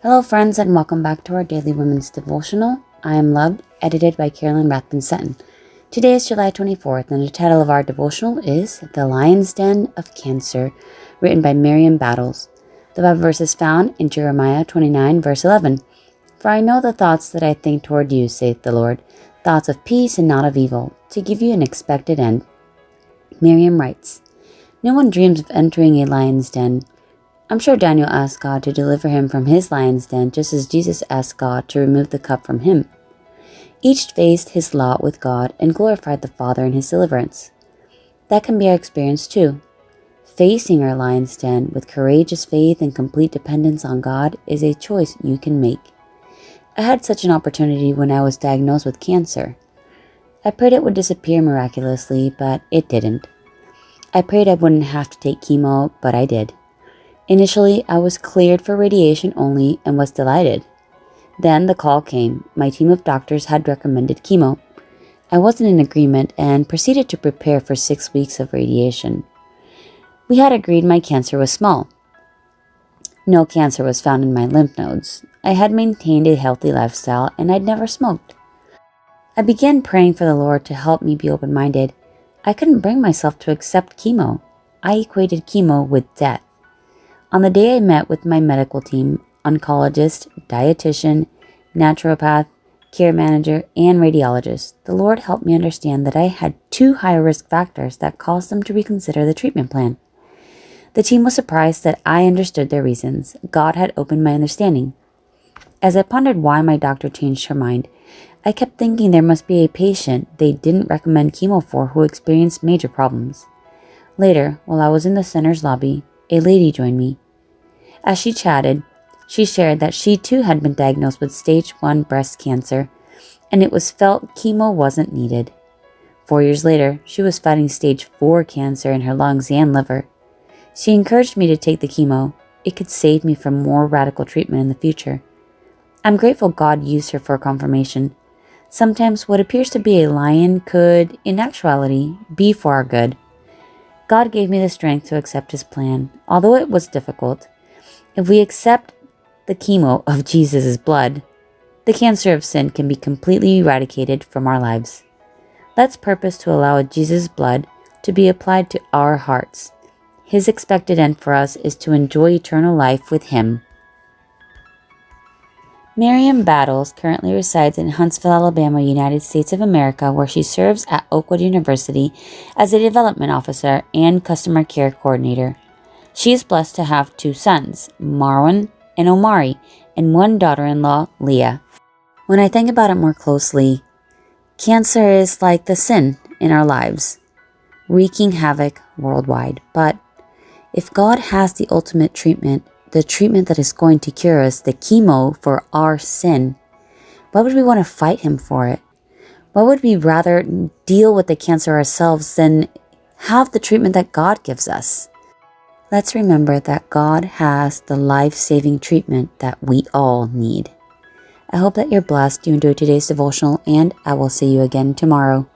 Hello friends, and welcome back to our Daily Women's Devotional. I am Loved, edited by Carolyn Rathbun-Sutton. Today is July 24th, and the title of our devotional is The Lion's Den of Cancer, written by Miriam Battles. The Bible verse is found in Jeremiah 29, verse 11. For I know the thoughts that I think toward you, saith the Lord, thoughts of peace and not of evil, to give you an expected end. Miriam writes, no one dreams of entering a lion's den. I'm sure Daniel asked God to deliver him from his lion's den, just as Jesus asked God to remove the cup from him. Each faced his lot with God and glorified the Father in his deliverance. That can be our experience too. Facing our lion's den with courageous faith and complete dependence on God is a choice you can make. I had such an opportunity when I was diagnosed with cancer. I prayed it would disappear miraculously, but it didn't. I prayed I wouldn't have to take chemo, but I did. Initially, I was cleared for radiation only and was delighted. Then the call came. My team of doctors had recommended chemo. I wasn't in agreement and proceeded to prepare for 6 weeks of radiation. We had agreed my cancer was small. No cancer was found in my lymph nodes. I had maintained a healthy lifestyle and I'd never smoked. I began praying for the Lord to help me be open-minded. I couldn't bring myself to accept chemo. I equated chemo with death. On the day I met with my medical team, oncologist, dietitian, naturopath, care manager, and radiologist, the Lord helped me understand that I had 2 high-risk factors that caused them to reconsider the treatment plan. The team was surprised that I understood their reasons. God had opened my understanding. As I pondered why my doctor changed her mind, I kept thinking there must be a patient they didn't recommend chemo for who experienced major problems. Later, while I was in the center's lobby, a lady joined me. As she chatted, she shared that she too had been diagnosed with stage 1 breast cancer, and it was felt chemo wasn't needed. 4 years later, she was fighting stage 4 cancer in her lungs and liver. She encouraged me to take the chemo. It could save me from more radical treatment in the future. I'm grateful God used her for confirmation. Sometimes what appears to be a lion could, in actuality, be for our good. God gave me the strength to accept his plan, although it was difficult. If we accept the chemo of Jesus' blood, the cancer of sin can be completely eradicated from our lives. Let's purpose to allow Jesus' blood to be applied to our hearts. His expected end for us is to enjoy eternal life with him. Miriam Battles currently resides in Huntsville, Alabama, United States of America, where she serves at Oakwood University as a development officer and customer care coordinator. She is blessed to have 2 sons, Marwan and Omari, and 1 daughter-in-law, Leah. When I think about it more closely, cancer is like the sin in our lives, wreaking havoc worldwide. But if God has the ultimate treatment, the treatment that is going to cure us, the chemo for our sin, why would we want to fight him for it? Why would we rather deal with the cancer ourselves than have the treatment that God gives us? Let's remember that God has the life-saving treatment that we all need. I hope that you're blessed, you enjoyed today's devotional, and I will see you again tomorrow.